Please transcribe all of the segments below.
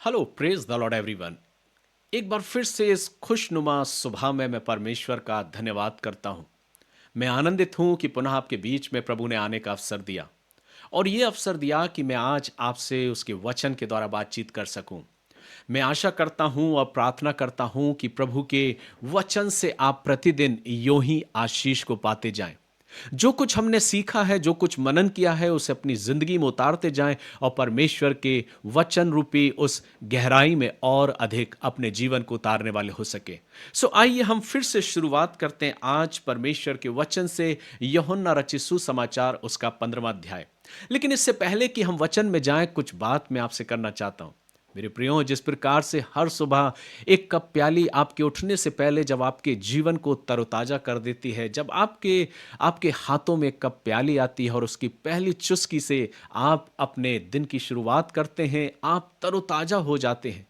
Hello praise the Lord everyone. एक बार फिर से इस खुशनुमा सुबह में मैं परमेश्वर का धन्यवाद करता हूँ। मैं आनंदित हूँ कि पुनः आपके बीच में प्रभु ने आने का अवसर दिया और ये अवसर दिया कि मैं आज आपसे उसके वचन के द्वारा बातचीत कर सकूं। मैं आशा करता हूं और प्रार्थना करता हूं कि प्रभु के वचन से आप प्रतिदिन यूं ही आशीष को पाते जाएं। जो कुछ हमने सीखा है, जो कुछ मनन किया है, उसे अपनी जिंदगी में उतारते जाएं और परमेश्वर के वचन रूपी उस गहराई में और अधिक अपने जीवन को उतारने वाले हो सके। सो आइए हम फिर से शुरुआत करते हैं आज परमेश्वर के वचन से। यूहन्ना रचित सुसमाचार उसका 15वां अध्याय। लेकिन इससे पहले कि हम वचन में जाएं, कुछ बात मैं आपसे करना चाहता हूं। मेरे प्रियो, जिस प्रकार से हर सुबह एक कप प्याली आपके उठने से पहले जब आपके जीवन को तरोताजा कर देती है, जब आपके आपके हाथों में एक कप प्याली आती है और उसकी पहली चुस्की से आप अपने दिन की शुरुआत करते हैं, आप तरोताजा हो जाते हैं।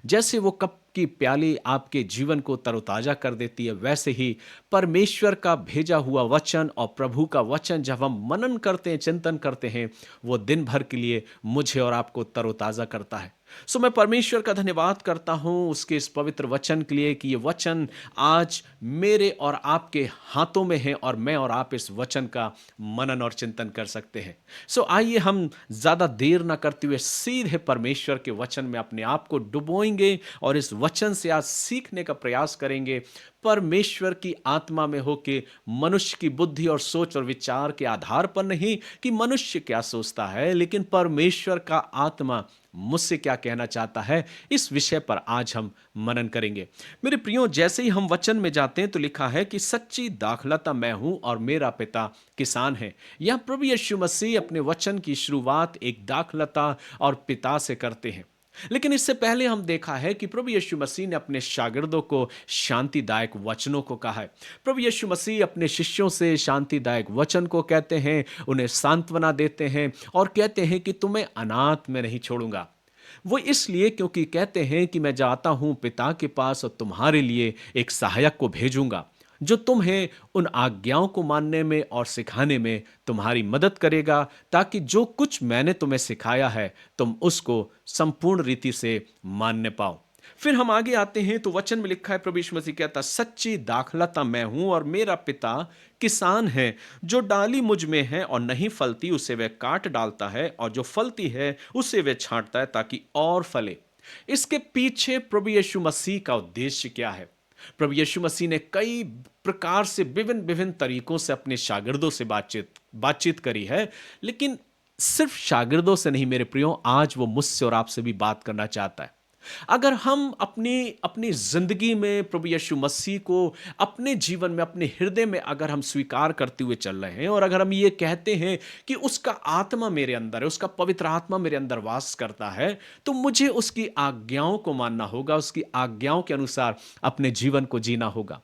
जैसे वो कप की प्याली आपके जीवन को तरोताजा कर देती है, वैसे ही परमेश्वर का भेजा हुआ वचन और प्रभु का वचन जब हम मनन करते हैं, चिंतन करते हैं, वो दिन भर के लिए मुझे और आपको तरोताजा करता है। सो मैं परमेश्वर का धन्यवाद करता हूं उसके इस पवित्र वचन के लिए कि ये वचन आज मेरे और आपके हाथों में है और मैं और आप इस वचन का मनन और चिंतन कर सकते हैं। सो आइए हम ज्यादा देर ना करते हुए सीधे परमेश्वर के वचन में अपने आप को डुबोएंगे और इस वचन से आज सीखने का प्रयास करेंगे। परमेश्वर की आत्मा में होके मनुष्य की बुद्धि और सोच और विचार के आधार पर नहीं कि मनुष्य क्या सोचता है, लेकिन परमेश्वर का आत्मा मुझसे क्या कहना चाहता है, इस विषय पर आज हम मनन करेंगे। मेरे प्रियो, जैसे ही हम वचन में जाते हैं तो लिखा है कि सच्ची दाखलता मैं हूं और मेरा पिता किसान है। यह प्रभु यीशु मसीह अपने वचन की शुरुआत एक दाखलता और पिता से करते हैं। लेकिन इससे पहले हम देखा है कि प्रभु यीशु मसीह ने अपने शागिर्दों को शांतिदायक वचनों को कहा है। प्रभु यीशु मसीह अपने शिष्यों से शांतिदायक वचन को कहते हैं, उन्हें सांत्वना देते हैं और कहते हैं कि तुम्हें अनाथ में नहीं छोड़ूंगा। वो इसलिए क्योंकि कहते हैं कि मैं जाता हूं पिता के पास और तुम्हारे लिए एक सहायक को भेजूंगा जो तुम्हें उन आज्ञाओं को मानने में और सिखाने में तुम्हारी मदद करेगा, ताकि जो कुछ मैंने तुम्हें सिखाया है तुम उसको संपूर्ण रीति से मानने पाओ। फिर हम आगे आते हैं तो वचन में लिखा है, प्रभु यीशु मसीह कहता, सच्ची दाखलता मैं हूं और मेरा पिता किसान है। जो डाली मुझ में है और नहीं फलती उसे वह काट डालता है, और जो फलती है उसे वह छांटता है ताकि और फले। इसके पीछे प्रभु यीशु मसीह का उद्देश्य क्या है? प्रभु यीशु मसीह ने कई प्रकार से विभिन्न विभिन्न तरीकों से अपने शागिर्दों से बातचीत बातचीत करी है। लेकिन सिर्फ शागिर्दों से नहीं मेरे प्रियो, आज वो मुझसे और आपसे भी बात करना चाहता है। अगर हम अपनी अपनी जिंदगी में प्रभु यीशु मसीह को अपने जीवन में, अपने हृदय में अगर हम स्वीकार करते हुए चल रहे हैं और अगर हम ये कहते हैं कि उसका आत्मा मेरे अंदर है, उसका पवित्र आत्मा मेरे अंदर वास करता है, तो मुझे उसकी आज्ञाओं को मानना होगा, उसकी आज्ञाओं के अनुसार अपने जीवन को जीना होगा।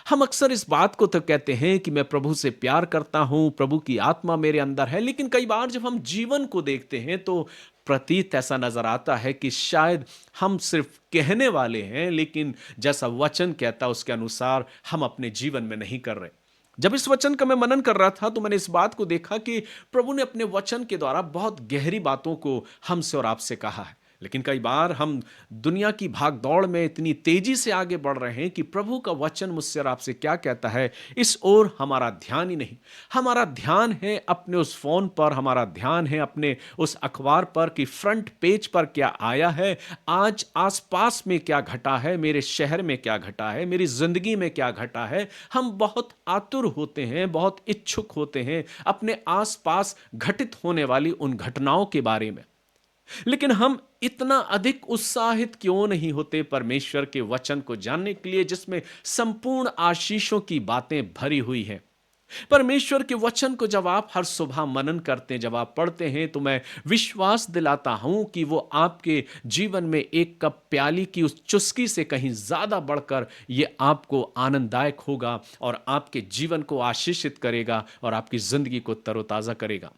हम अक्सर इस बात को तो कहते हैं कि मैं प्रभु से प्यार करता हूं, प्रभु की आत्मा मेरे अंदर है, लेकिन कई बार जब हम जीवन को देखते हैं तो प्रतीत ऐसा नजर आता है कि शायद हम सिर्फ कहने वाले हैं, लेकिन जैसा वचन कहता है उसके अनुसार हम अपने जीवन में नहीं कर रहे। जब इस वचन का मैं मनन कर रहा था तो मैंने इस बात को देखा कि प्रभु ने अपने वचन के द्वारा बहुत गहरी बातों को हमसे और आपसे कहा है। लेकिन कई बार हम दुनिया की भाग दौड़ में इतनी तेजी से आगे बढ़ रहे हैं कि प्रभु का वचन मुझसे और आपसे क्या कहता है, इस ओर हमारा ध्यान ही नहीं। हमारा ध्यान है अपने उस फोन पर, हमारा ध्यान है अपने उस अखबार पर कि फ्रंट पेज पर क्या आया है, आज आसपास में क्या घटा है, मेरे शहर में क्या घटा है, मेरी जिंदगी में क्या घटा है। हम बहुत आतुर होते हैं, बहुत इच्छुक होते हैं अपने आसपास घटित होने वाली उन घटनाओं के बारे में। लेकिन हम इतना अधिक उत्साहित क्यों नहीं होते परमेश्वर के वचन को जानने के लिए जिसमें संपूर्ण आशीषों की बातें भरी हुई हैं। परमेश्वर के वचन को जब आप हर सुबह मनन करते हैं, जब आप पढ़ते हैं, तो मैं विश्वास दिलाता हूं कि वो आपके जीवन में एक कप प्याली की उस चुस्की से कहीं ज्यादा बढ़कर ये आपको आनंददायक होगा और आपके जीवन को आशीषित करेगा और आपकी जिंदगी को तरोताजा करेगा।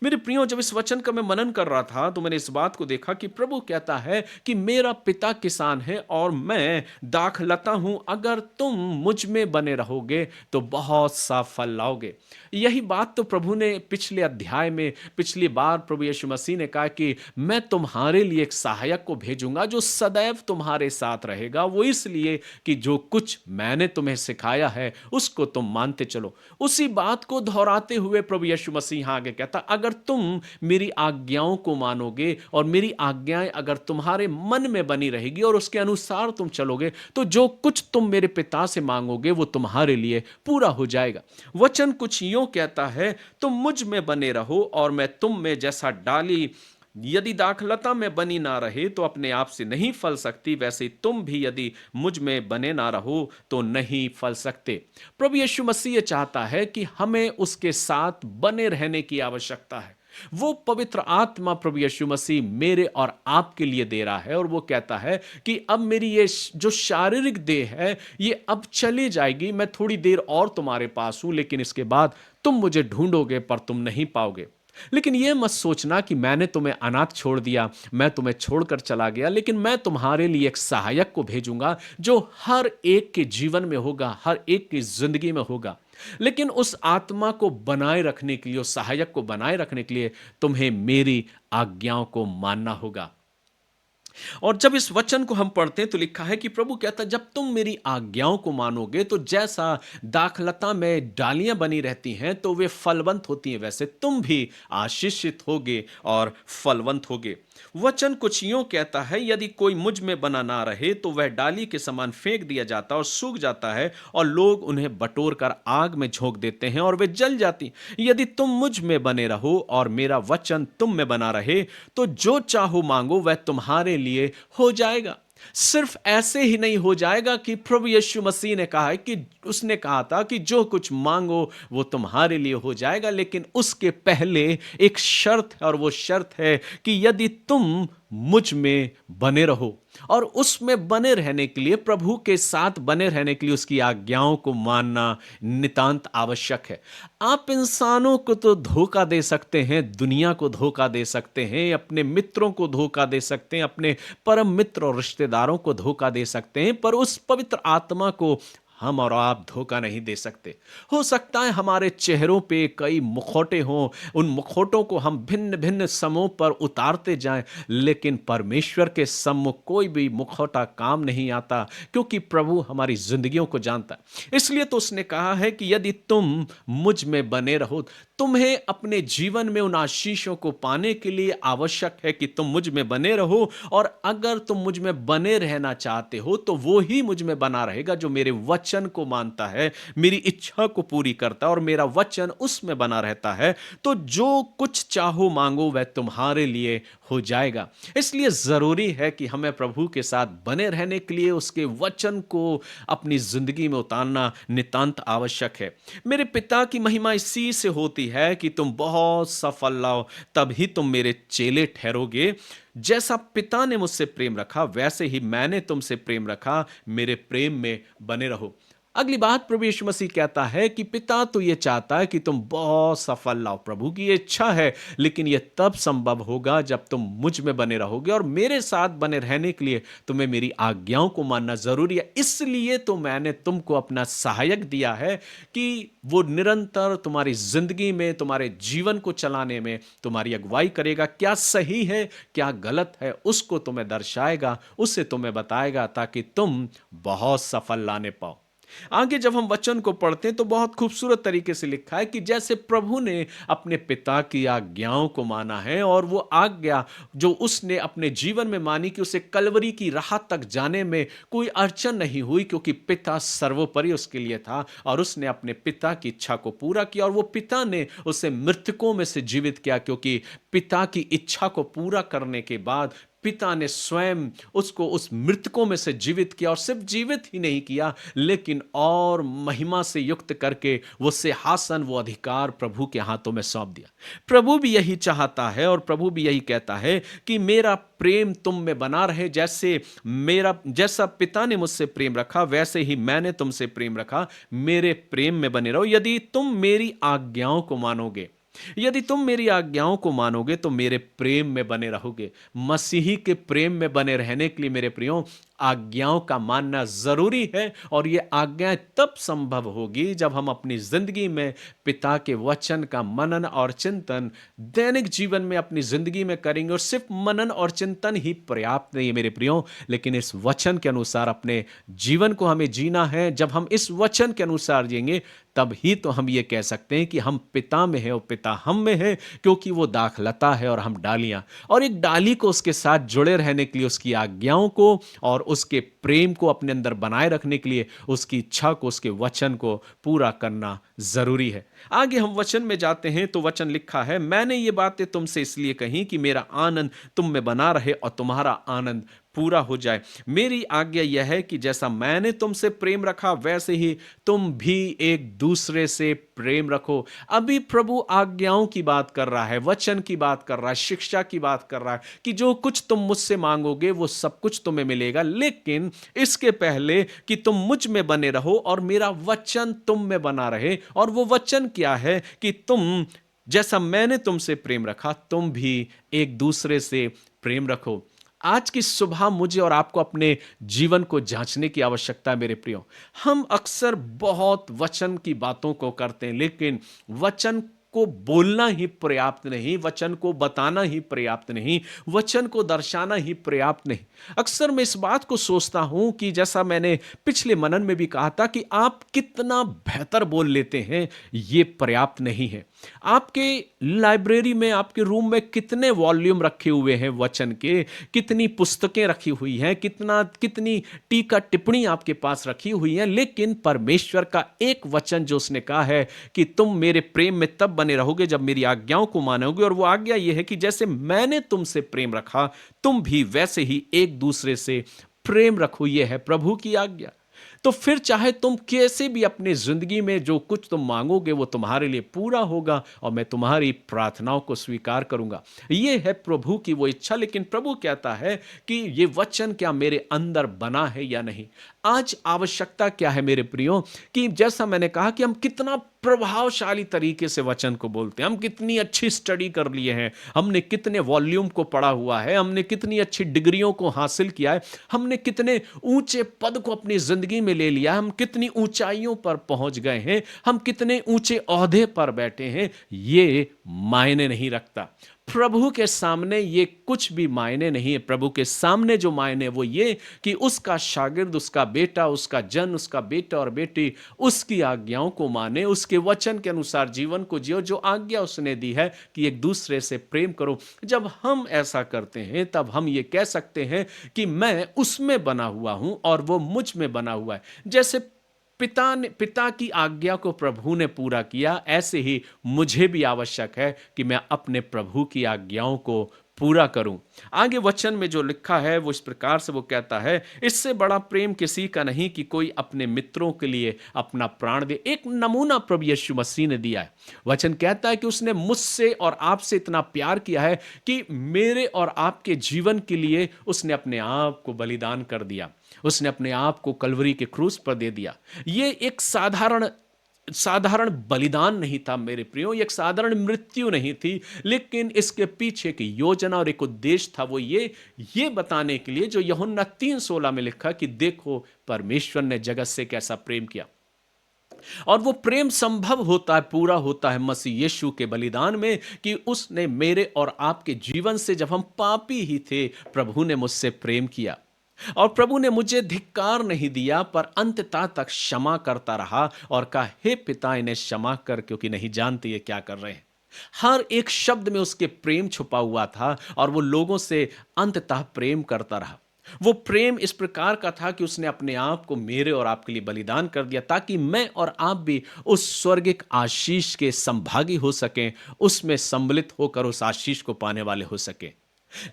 मेरे प्रियो, जब इस वचन का मैं मनन कर रहा था तो मैंने इस बात को देखा कि प्रभु कहता है कि मेरा पिता किसान है और मैं दाखलता हूं। अगर तुम मुझ में बने रहोगे तो बहुत सा फल लाओगे। यही बात तो प्रभु ने पिछले अध्याय में, पिछली बार प्रभु यीशु मसीह ने कहा कि मैं तुम्हारे लिए एक सहायक को भेजूंगा जो सदैव तुम्हारे साथ रहेगा। वो इसलिए कि जो कुछ मैंने तुम्हें सिखाया है उसको तुम मानते चलो। उसी बात को दोहराते हुए प्रभु यीशु मसीह आगे कहता, अगर तुम मेरी आज्ञाओं को मानोगे और मेरी आज्ञाएं अगर तुम्हारे मन में बनी रहेगी और उसके अनुसार तुम चलोगे तो जो कुछ तुम मेरे पिता से मांगोगे वो तुम्हारे लिए पूरा हो जाएगा। वचन कुछ यूं कहता है, तुम मुझ में बने रहो और मैं तुम में, जैसा डाली यदि दाखलता में बनी ना रहे तो अपने आप से नहीं फल सकती, वैसे ही तुम भी यदि मुझ में बने ना रहो तो नहीं फल सकते। प्रभु यीशु मसीह ये चाहता है कि हमें उसके साथ बने रहने की आवश्यकता है। वो पवित्र आत्मा प्रभु यीशु मसीह मेरे और आपके लिए दे रहा है और वो कहता है कि अब मेरी ये जो शारीरिक देह है ये अब चली जाएगी, मैं थोड़ी देर और तुम्हारे पास हूं, लेकिन इसके बाद तुम मुझे ढूंढोगे पर तुम नहीं पाओगे। लेकिन यह मत सोचना कि मैंने तुम्हें अनाथ छोड़ दिया, मैं तुम्हें छोड़कर चला गया, लेकिन मैं तुम्हारे लिए एक सहायक को भेजूंगा जो हर एक के जीवन में होगा, हर एक की जिंदगी में होगा। लेकिन उस आत्मा को बनाए रखने के लिए, उस सहायक को बनाए रखने के लिए तुम्हें मेरी आज्ञाओं को मानना होगा। और जब इस वचन को हम पढ़ते हैं तो लिखा है कि प्रभु कहता है, जब तुम मेरी आज्ञाओं को मानोगे तो जैसा दाखलता में डालियां बनी रहती हैं तो वे फलवंत होती हैं, वैसे तुम भी आशीषित होगे और फलवंत होगे। वचन कुछ यूं कहता है, यदि कोई मुझ में बना ना रहे तो वह डाली के समान फेंक दिया जाता और सूख जाता है और लोग उन्हें बटोर कर आग में झोंक देते हैं और वे जल जाती। यदि तुम मुझ में बने रहो और मेरा वचन तुम में बना रहे तो जो चाहो मांगो वह तुम्हारे लिए हो जाएगा। सिर्फ ऐसे ही नहीं हो जाएगा कि प्रभु यीशु मसीह ने कहा है कि उसने कहा था कि जो कुछ मांगो वो तुम्हारे लिए हो जाएगा, लेकिन उसके पहले एक शर्त है और वो शर्त है कि यदि तुम मुझ में बने रहो। और उसमें बने रहने के लिए, प्रभु के साथ बने रहने के लिए उसकी आज्ञाओं को मानना नितांत आवश्यक है। आप इंसानों को तो धोखा दे सकते हैं, दुनिया को धोखा दे सकते हैं, अपने मित्रों को धोखा दे सकते हैं, अपने परम मित्र और रिश्तेदारों को धोखा दे सकते हैं, पर उस पवित्र आत्मा को हम और आप धोखा नहीं दे सकते। हो सकता है हमारे चेहरों पे कई मुखौटे हों, उन मुखौटों को हम भिन्न भिन्न समों पर उतारते जाएं, लेकिन परमेश्वर के सम्मुख कोई भी मुखौटा काम नहीं आता, क्योंकि प्रभु हमारी जिंदगियों को जानता है। इसलिए तो उसने कहा है कि यदि तुम मुझ में बने रहो, तुम्हें अपने जीवन में उन आशीषों को पाने के लिए आवश्यक है कि तुम मुझ में बने रहो। और अगर तुम मुझ में बने रहना चाहते हो तो वो ही मुझ में बना रहेगा जो मेरे वचन को मानता है, मेरी इच्छा को पूरी करता है और मेरा वचन उसमें बना रहता है। तो जो कुछ चाहो मांगो वह तुम्हारे लिए हो जाएगा। इसलिए जरूरी है कि हमें प्रभु के साथ बने रहने के लिए उसके वचन को अपनी जिंदगी में उतारना नितांत आवश्यक है। मेरे पिता की महिमा इसी से होती है कि तुम बहुत सफल लाओ, तभी तुम मेरे चेले ठहरोगे। जैसा पिता ने मुझसे प्रेम रखा वैसे ही मैंने तुमसे प्रेम रखा, मेरे प्रेम में बने रहो। अगली बात प्रभु यीशु मसीह कहता है कि पिता तो ये चाहता है कि तुम बहुत सफल लाओ, प्रभु की ये इच्छा है, लेकिन ये तब संभव होगा जब तुम मुझ में बने रहोगे और मेरे साथ बने रहने के लिए तुम्हें मेरी आज्ञाओं को मानना जरूरी है। इसलिए तो मैंने तुमको अपना सहायक दिया है कि वो निरंतर तुम्हारी जिंदगी में, तुम्हारे जीवन को चलाने में तुम्हारी अगुवाई करेगा। क्या सही है क्या गलत है उसको तुम्हें दर्शाएगा, उससे तुम्हें बताएगा, ताकि तुम बहुत सफल लाने पाओ। आगे जब हम वचन को पढ़ते हैं तो बहुत खूबसूरत तरीके से लिखा है कि जैसे प्रभु ने अपने पिता की आज्ञाओं को माना है और वो आज्ञा जो उसने अपने जीवन में मानी कि उसे कलवरी की राह तक जाने में कोई अड़चन नहीं हुई, क्योंकि पिता सर्वोपरि उसके लिए था और उसने अपने पिता की इच्छा को पूरा किया और वो पिता ने उसे मृतकों में से जीवित किया, क्योंकि पिता की इच्छा को पूरा करने के बाद पिता ने स्वयं उसको उस मृतकों में से जीवित किया और सिर्फ जीवित ही नहीं किया लेकिन और महिमा से युक्त करके वो सिंहासन, वो अधिकार प्रभु के हाथों में सौंप दिया। प्रभु भी यही चाहता है और प्रभु भी यही कहता है कि मेरा प्रेम तुम में बना रहे, जैसा पिता ने मुझसे प्रेम रखा वैसे ही मैंने तुमसे प्रेम रखा, मेरे प्रेम में बने रहो। यदि तुम मेरी आज्ञाओं को मानोगे, यदि तुम मेरी आज्ञाओं को मानोगे तो मेरे प्रेम में बने रहोगे। मसीही के प्रेम में बने रहने के लिए मेरे प्रियो आज्ञाओं का मानना जरूरी है, और ये आज्ञाएं तब संभव होगी जब हम अपनी जिंदगी में पिता के वचन का मनन और चिंतन दैनिक जीवन में अपनी जिंदगी में करेंगे। और सिर्फ मनन और चिंतन ही पर्याप्त नहीं है मेरे प्रियो, लेकिन इस वचन के अनुसार अपने जीवन को हमें जीना है। जब हम इस वचन के अनुसार जिएंगे तब ही तो हम ये कह सकते हैं कि हम पिता में हैं और पिता हम में है, क्योंकि वो दाखलता है और हम डालियां। और एक डाली को उसके साथ जुड़े रहने के लिए उसकी आज्ञाओं को और उसके प्रेम को अपने अंदर बनाए रखने के लिए उसकी इच्छा को, उसके वचन को पूरा करना जरूरी है। आगे हम वचन में जाते हैं तो वचन लिखा है, मैंने ये बातें तुमसे इसलिए कही कि मेरा आनंद तुम में बना रहे और तुम्हारा आनंद पूरा हो जाए। मेरी आज्ञा यह है कि जैसा मैंने तुमसे प्रेम रखा वैसे ही तुम भी एक दूसरे से प्रेम रखो। अभी प्रभु आज्ञाओं की बात कर रहा है, वचन की बात कर रहा है, शिक्षा की बात कर रहा है कि जो कुछ तुम मुझसे मांगोगे वो सब कुछ तुम्हें मिलेगा, लेकिन इसके पहले कि तुम मुझ में बने रहो और मेरा वचन तुम में बना रहे। और वो वचन क्या है कि तुम जैसा मैंने तुमसे प्रेम रखा तुम भी एक दूसरे से प्रेम रखो। आज की सुबह मुझे और आपको अपने जीवन को जांचने की आवश्यकता है मेरे प्रियो। हम अक्सर बहुत वचन की बातों को करते हैं, लेकिन वचन को बोलना ही पर्याप्त नहीं, वचन को बताना ही पर्याप्त नहीं, वचन को दर्शाना ही पर्याप्त नहीं। अक्सर मैं इस बात को सोचता हूं कि जैसा मैंने पिछले मनन में भी कहा था कि आप कितना बेहतर बोल लेते हैं ये पर्याप्त नहीं है। आपके लाइब्रेरी में, आपके रूम में कितने वॉल्यूम रखे हुए हैं वचन के, कितनी पुस्तकें रखी हुई हैं, कितनी टीका टिप्पणी आपके पास रखी हुई है, लेकिन परमेश्वर का एक वचन जो उसने कहा है कि तुम मेरे प्रेम में तब बने रहोगे जब मेरी आज्ञाओं को मानोगे। और वो आज्ञा यह है कि जैसे मैंने तुमसे प्रेम रखा तुम भी वैसे ही एक दूसरे से प्रेम रखो। यह है प्रभु की आज्ञा। तो फिर चाहे तुम कैसे भी अपनी जिंदगी में जो कुछ तुम मांगोगे वो तुम्हारे लिए पूरा होगा और मैं तुम्हारी प्रार्थनाओं को स्वीकार करूंगा। यह है प्रभु की वो इच्छा। लेकिन प्रभु कहता है कि ये वचन क्या मेरे अंदर बना है या नहीं। आज आवश्यकता क्या है मेरे प्रियो कि जैसा मैंने कहा कि हम कितना प्रभावशाली तरीके से वचन को बोलते हैं, हम कितनी अच्छी स्टडी कर लिए हैं, हमने कितने वॉल्यूम को पढ़ा हुआ है, हमने कितनी अच्छी डिग्रियों को हासिल किया है, हमने कितने ऊंचे पद को अपनी जिंदगी में ले लिया, हम कितनी ऊंचाइयों पर पहुंच गए हैं, हम कितने ऊंचे ओहदे पर बैठे हैं, ये मायने नहीं रखता। प्रभु के सामने ये कुछ भी मायने नहीं है। प्रभु के सामने जो मायने वो ये कि उसका शागिर्द, उसका बेटा, उसका जन, उसका बेटा और बेटी उसकी आज्ञाओं को माने, उसके वचन के अनुसार जीवन को जियो, जो आज्ञा उसने दी है कि एक दूसरे से प्रेम करो। जब हम ऐसा करते हैं तब हम ये कह सकते हैं कि मैं उसमें बना हुआ हूं और वो मुझ में बना हुआ है। जैसे पिता की आज्ञा को प्रभु ने पूरा किया, ऐसे ही मुझे भी आवश्यक है कि मैं अपने प्रभु की आज्ञाओं को पूरा करूं। आगे वचन में जो लिखा है वो इस प्रकार से वो कहता है, इससे बड़ा प्रेम किसी का नहीं कि कोई अपने मित्रों के लिए अपना प्राण दे। एक नमूना प्रभु यीशु मसीह ने दिया है। वचन कहता है कि उसने मुझसे और आपसे इतना प्यार किया है कि मेरे और आपके जीवन के लिए उसने अपने आप को बलिदान कर दिया, उसने अपने आप को कलवरी के क्रूस पर दे दिया। ये एक साधारण बलिदान नहीं था मेरे प्रियो, एक साधारण मृत्यु नहीं थी, लेकिन इसके पीछे की योजना और एक उद्देश्य था। वो ये बताने के लिए जो यूहन्ना 3:16 में लिखा कि देखो परमेश्वर ने जगत से कैसा प्रेम किया। और वो प्रेम संभव होता है, पूरा होता है मसीह यीशु के बलिदान में कि उसने मेरे और आपके जीवन से, जब हम पापी ही थे, प्रभु ने मुझसे प्रेम किया और प्रभु ने मुझे धिक्कार नहीं दिया पर अंततः तक क्षमा करता रहा और कहा, हे पिता इन्हें क्षमा कर क्योंकि नहीं जानते ये क्या कर रहे हैं। हर एक शब्द में उसके प्रेम छुपा हुआ था और वो लोगों से अंततः प्रेम करता रहा। वो प्रेम इस प्रकार का था कि उसने अपने आप को मेरे और आपके लिए बलिदान कर दिया ताकि मैं और आप भी उस स्वर्गिक आशीष के संभागी हो सकें, उसमें सम्मिलित होकर उस आशीष को पाने वाले हो सकें।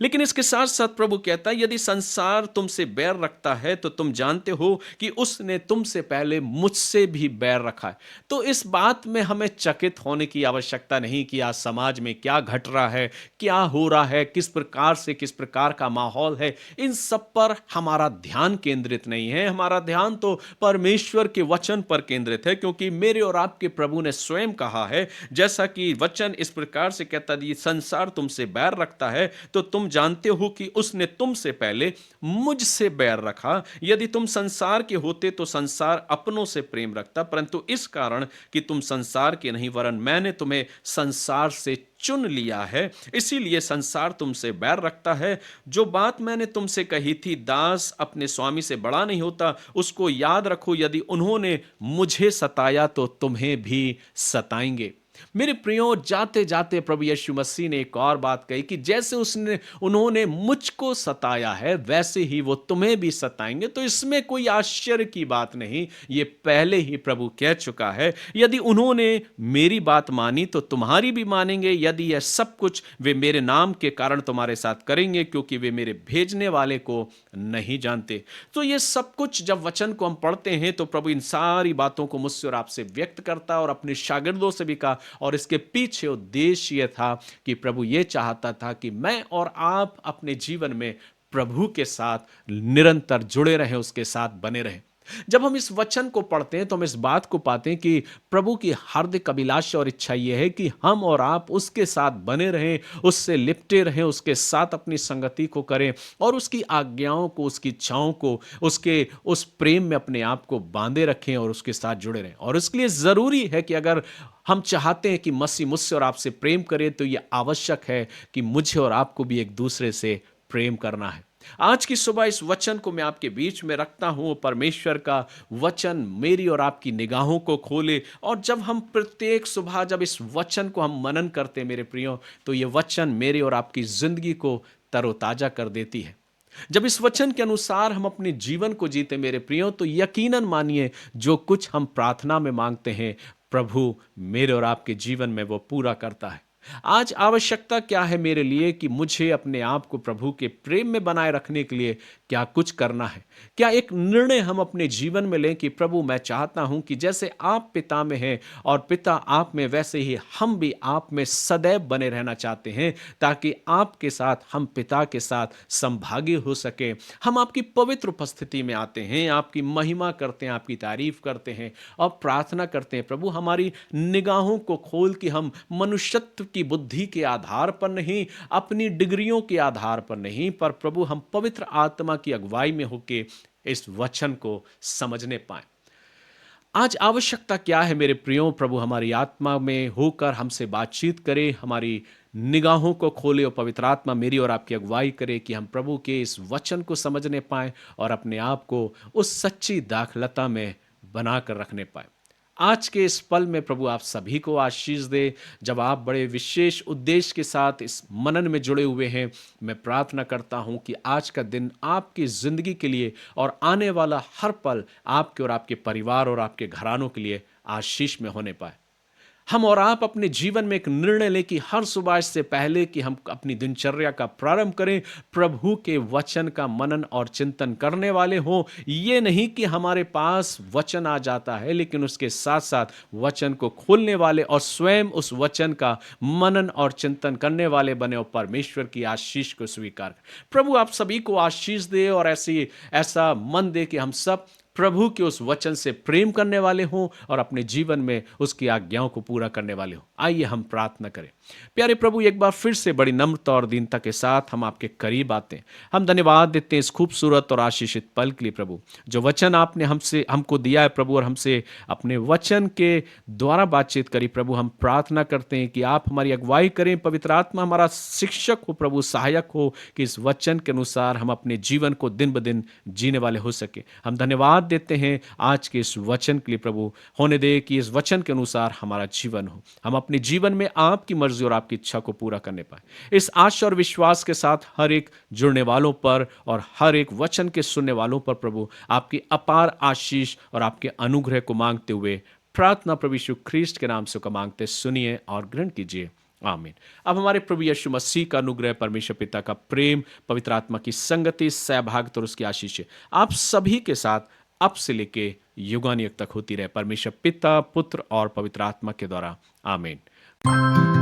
लेकिन इसके साथ साथ प्रभु कहता है, यदि संसार तुमसे बैर रखता है तो तुम जानते हो कि उसने तुमसे पहले मुझसे भी बैर रखा है। तो इस बात में हमें चकित होने की आवश्यकता नहीं कि आज समाज में क्या घट रहा है, क्या हो रहा है, किस प्रकार से किस प्रकार का माहौल है, इन सब पर हमारा ध्यान केंद्रित नहीं है। हमारा ध्यान तो परमेश्वर के वचन पर केंद्रित है, क्योंकि मेरे और आपके प्रभु ने स्वयं कहा है, जैसा कि वचन इस प्रकार से कहता है, ये संसार तुमसे बैर रखता है तो तुम जानते हो कि उसने तुमसे पहले मुझसे बैर रखा। यदि तुम संसार के होते तो संसार अपनों से प्रेम रखता, परंतु इस कारण कि तुम संसार के नहीं वरन मैंने तुम्हें संसार से चुन लिया है, इसीलिए संसार तुमसे बैर रखता है। जो बात मैंने तुमसे कही थी, दास अपने स्वामी से बड़ा नहीं होता, उसको याद रखो। यदि उन्होंने मुझे सताया तो तुम्हें भी सताएंगे। मेरे प्रियो, जाते जाते प्रभु यीशु मसीह ने एक और बात कही कि जैसे उसने उन्होंने मुझको सताया है, वैसे ही वो तुम्हें भी सताएंगे। तो इसमें कोई आश्चर्य की बात नहीं, ये पहले ही प्रभु कह चुका है। यदि उन्होंने मेरी बात मानी तो तुम्हारी भी मानेंगे। यदि यह सब कुछ वे मेरे नाम के कारण तुम्हारे साथ करेंगे, क्योंकि वे मेरे भेजने वाले को नहीं जानते। तो ये सब कुछ जब वचन को हम पढ़ते हैं तो प्रभु इन सारी बातों को मुझसे और आपसे व्यक्त करता और अपने शागिर्दों से भी कहा। और इसके पीछे उद्देश्य यह था कि प्रभु ये चाहता था कि मैं और आप अपने जीवन में प्रभु के साथ निरंतर जुड़े रहें, उसके साथ बने रहें। जब हम इस वचन को पढ़ते हैं तो हम इस बात को पाते हैं कि प्रभु की हार्दिक अभिलाषा और इच्छा यह है कि हम और आप उसके साथ बने रहें, उससे लिपटे रहें, उसके साथ अपनी संगति को करें और उसकी आज्ञाओं को, उसकी इच्छाओं को, उसके उस प्रेम में अपने आप को बांधे रखें और उसके साथ जुड़े रहें। और इसके लिए ज़रूरी है कि अगर हम चाहते हैं कि मसीह मुझसे और आपसे प्रेम करे, तो यह आवश्यक है कि मुझे और आपको भी एक दूसरे से प्रेम करना है। आज की सुबह इस वचन को मैं आपके बीच में रखता हूं। परमेश्वर का वचन मेरी और आपकी निगाहों को खोले, और जब हम प्रत्येक सुबह जब इस वचन को हम मनन करते हैं मेरे प्रियो, तो ये वचन मेरी और आपकी जिंदगी को तरोताजा कर देती है। जब इस वचन के अनुसार हम अपने जीवन को जीते मेरे प्रियो, तो यकीनन मानिए जो कुछ हम प्रार्थना में मांगते हैं, प्रभु मेरे और आपके जीवन में वो पूरा करता है। आज आवश्यकता क्या है मेरे लिए कि मुझे अपने आप को प्रभु के प्रेम में बनाए रखने के लिए क्या कुछ करना है। क्या एक निर्णय हम अपने जीवन में लें कि प्रभु मैं चाहता हूं कि जैसे आप पिता में हैं और पिता आप में, वैसे ही हम भी आप में सदैव बने रहना चाहते हैं, ताकि आपके साथ हम पिता के साथ संभागी हो सके। हम आपकी पवित्र उपस्थिति में आते हैं, आपकी महिमा करते हैं, आपकी तारीफ करते हैं और प्रार्थना करते हैं, प्रभु हमारी निगाहों को खोल कि हम मनुष्यत्व की बुद्धि के आधार पर नहीं, अपनी डिग्रियों के आधार पर नहीं, पर प्रभु हम पवित्र आत्मा की अगुवाई में होके इस वचन को समझने पाएं। आज आवश्यकता क्या है मेरे प्रियो, प्रभु हमारी आत्मा में होकर हमसे बातचीत करे, हमारी निगाहों को खोले और पवित्र आत्मा मेरी और आपकी अगुवाई करे कि हम प्रभु के इस वचन को समझने पाएं और अपने आप को उस सच्ची दाखलता में बनाकर रखने पाएं। आज के इस पल में प्रभु आप सभी को आशीष दे। जब आप बड़े विशेष उद्देश्य के साथ इस मनन में जुड़े हुए हैं, मैं प्रार्थना करता हूं कि आज का दिन आपकी जिंदगी के लिए और आने वाला हर पल आपके और आपके परिवार और आपके घरानों के लिए आशीष में होने पाए। हम और आप अपने जीवन में एक निर्णय लें कि हर सुबह इससे पहले कि हम अपनी दिनचर्या का प्रारंभ करें, प्रभु के वचन का मनन और चिंतन करने वाले हों। ये नहीं कि हमारे पास वचन आ जाता है, लेकिन उसके साथ साथ वचन को खोलने वाले और स्वयं उस वचन का मनन और चिंतन करने वाले बने और परमेश्वर की आशीष को स्वीकार करें। प्रभु आप सभी को आशीष दे और ऐसा मन दे कि हम सब प्रभु के उस वचन से प्रेम करने वाले हों और अपने जीवन में उसकी आज्ञाओं को पूरा करने वाले हों। आइए हम प्रार्थना करें। प्यारे प्रभु, एक बार फिर से बड़ी नम्रता और दीनता के साथ हम आपके करीब आते हैं। हम धन्यवाद देते हैं इस खूबसूरत और आशीषित पल के लिए प्रभु, जो वचन आपने हमको दिया है प्रभु, और हमसे अपने वचन के द्वारा बातचीत करी प्रभु। हम प्रार्थना करते हैं कि आप हमारी अगुवाई करें, पवित्र आत्मा हमारा शिक्षक हो प्रभु, सहायक हो, कि इस वचन के अनुसार हम अपने जीवन को दिन ब दिन जीने वाले हो सके। हम धन्यवाद देते हैं आज के इस वचन के लिए प्रभु। होने दे कि इस वचन के अनुसार हमारा जीवन हो, हम अपने जीवन में आपकी मर्जी और आपकी इच्छा को पूरा करने पाए। इस आशा और विश्वास के साथ हर एक जुड़ने वालों पर और हर एक वचन के सुनने वालों पर प्रभु आपकी अपार आशीष और आपके अनुग्रह को मांगते हुए प्रार्थना प्रभु यीशु ख्रीस्ट के नाम से को मांगते सुनिए और ग्रहण कीजिए। आमीन। अब हमारे प्रभु यीशु मसीह का अनुग्रह, परमेश्वर पिता का प्रेम, पवित्र आत्मा की संगति, सहभागिता और उसकी आशीष आप सभी के साथ अब से लेके युगानुयुग तक होती रहे। परमेश्वर पिता, पुत्र और पवित्र आत्मा के द्वारा। आमीन।